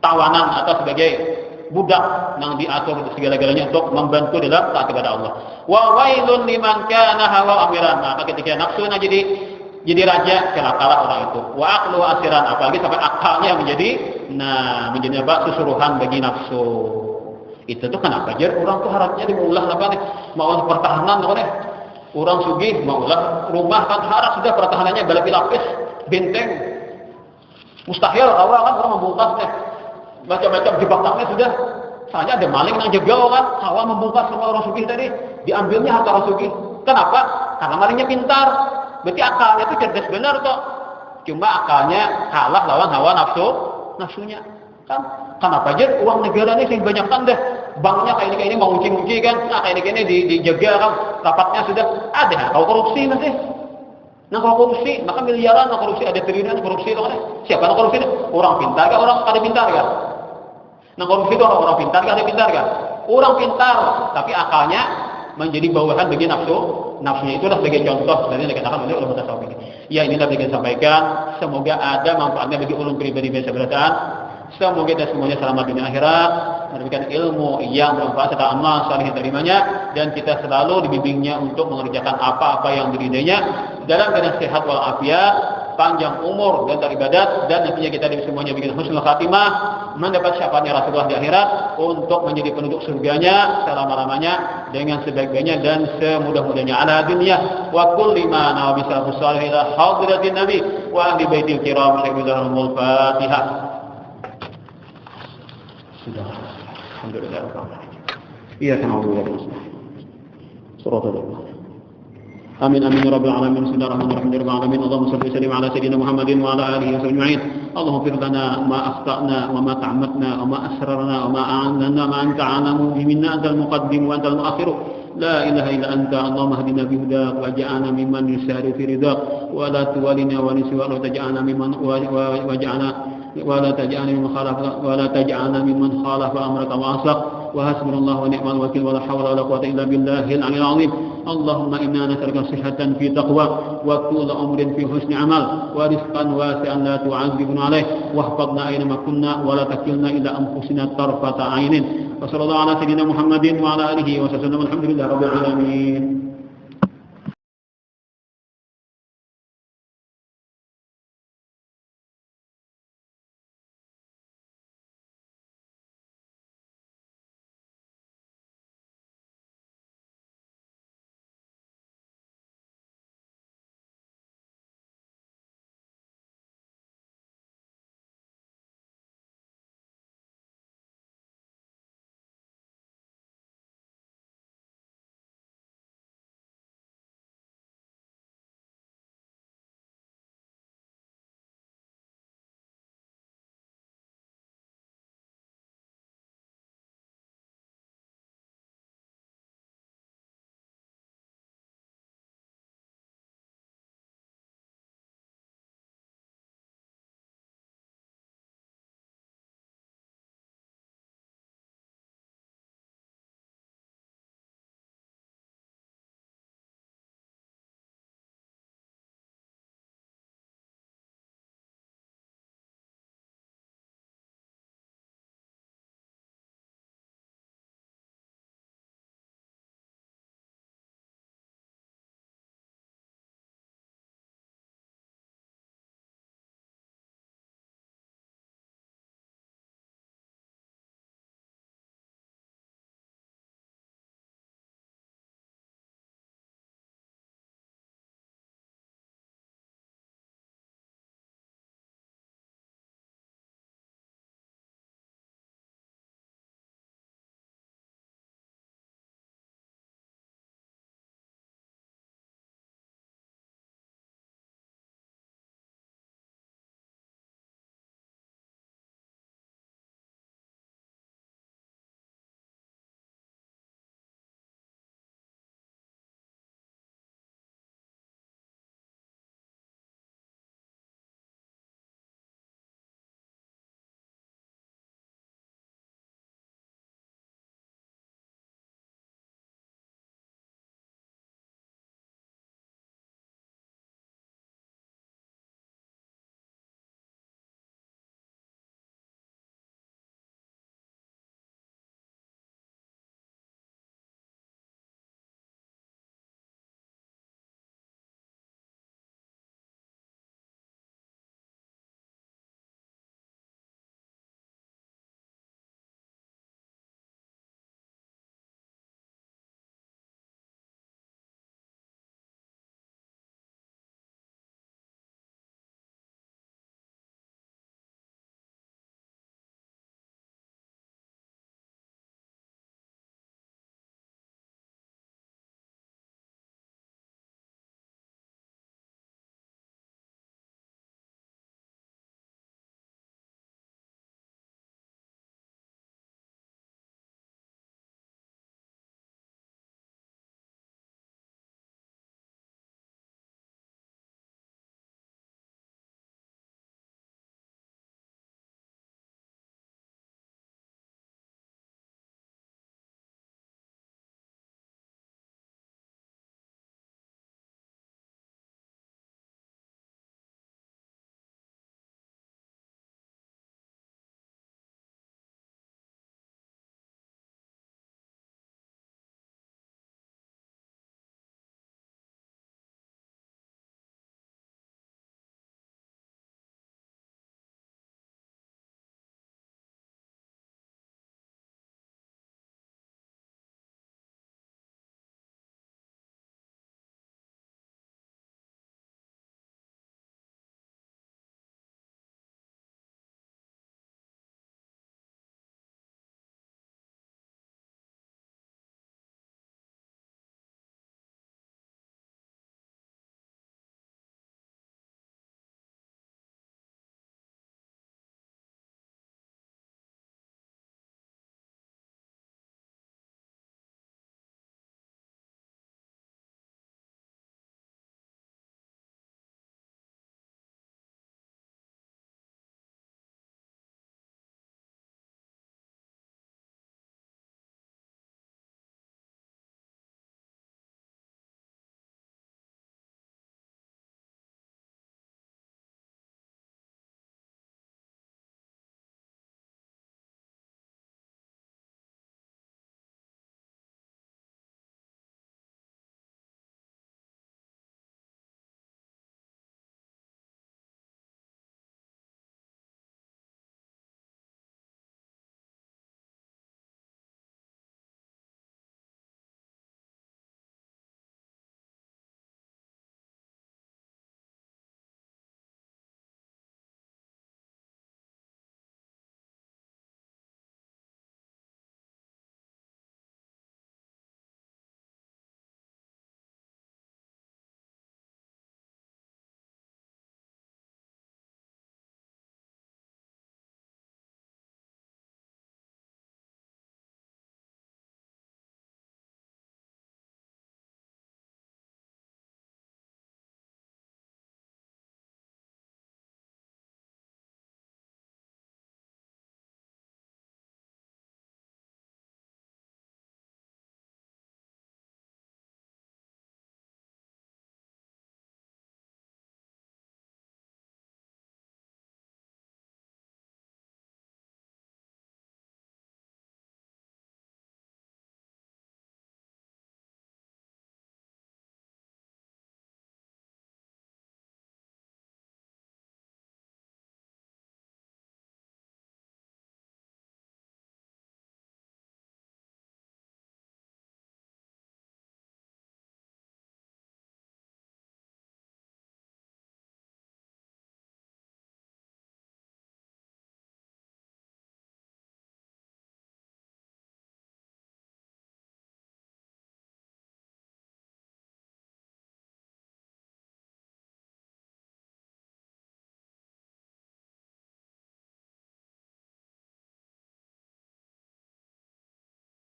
tawanan atau sebagai budak yang diatur segala-galanya untuk membantu dalam taat kepada Allah. Wa wailun liman kana hawa amiran. Maka ketika nafsunya jadi raja, celakalah orang itu. Wa aqlu asiran, apalagi sampai akalnya menjadi apa? Susuruhan bagi nafsu. Itu tuh kenapa aja orang tuh harapnya diulah apa nih? Mau pertahanan apa nih? Orang sugih mau ulah rumah kan harap sudah pertahanannya berlapis-lapis, benteng. Mustahil awal kan orang membongkar nih. Macam-macam jebakannya sudah. Soalnya ada maling yang jegal kan, awal membongkar semua orang sugih tadi, diambilnya harta orang sugih. Kenapa? Karena malingnya pintar. Berarti akalnya itu cerdas benar kok. Cuma akalnya kalah lawan hawa nafsunya. Kan kenapa aja uang negara ini yang banyak kan deh. Banknya kayak ini mau unci kan. Nah kayak ini dijaga kan. Rapatnya sudah ada. Kalau korupsi masih. Nah kalau korupsi, maka miliaran korupsi, ada triliunan korupsi itu kan. Siapa yang korupsi? Orang pintar kan? Orang kada pintar kan? Nah korupsi itu orang pintar kan? Ada pintar kan? Orang pintar, tapi akalnya menjadi bawahan bagi nafsunya. Itulah sebagai contoh dari yang dikatakan oleh ulama tasawuf ini. Ya inilah yang kita sampaikan. Semoga ada manfaatnya bagi ulun pribadi biasa berdasarkan. Semoga kita semuanya selamat dunia akhirat, mendapatkan ilmu yang bermanfaat serta amal saleh yang terimanya, dan kita selalu dibimbingnya untuk mengerjakan apa-apa yang diridainya dalam keadaan sehat walafiat, panjang umur dan beribadat, dan nantinya kita semuanya bikin husnul khatimah, mendapat syafaatnya Rasulullah di akhirat untuk menjadi penduduk surganya selama-lamanya dengan sebaik-baiknya dan semudah-mudahnya ala dunia wa kulli ma nawa bisalafus salih ila hadratin nabi wa ahli baitil kiram syaikhul Fatihah. Sudah. Alhamdulillah. Iya kan Allah. Surah Allah. Amin amin ya rabbal alamin. Bismillahirrahmanirrahim. Ya rabbal alamin. Allahumma shalli wa sallim ala sayyidina Muhammadin wa ala alihi wa sahbihi ajma'in. Allahumma fir lana ma akhtana wa ma ta'ammatna wa ma asrarna wa ma a'lanna ma anta 'alamu bi minna antal muqaddim wa antal mu'akhir. لا إله إلا أنت اللهم اهدنا بهداك واجعلنا ممن يسار في رضاك ولا تولنا ونسواك وتجعلنا ممن ولا تجعلنا ممن خالف أمرك وعصاك وحسبنا الله ونعم الوكيل ولا حول ولا قوة إلا بالله العلي العظيم. اللهم إنا نسألك صحة في تقوى وطول عمر في حسن عمل ورزقا واسعا لا تعذبنا عليه واحفظنا أينما كنا ولا تكلنا إلى أنفسنا طرفة عين. وصلى الله على سيدنا محمد وعلى آله وسلم. الحمد لله رب العالمين.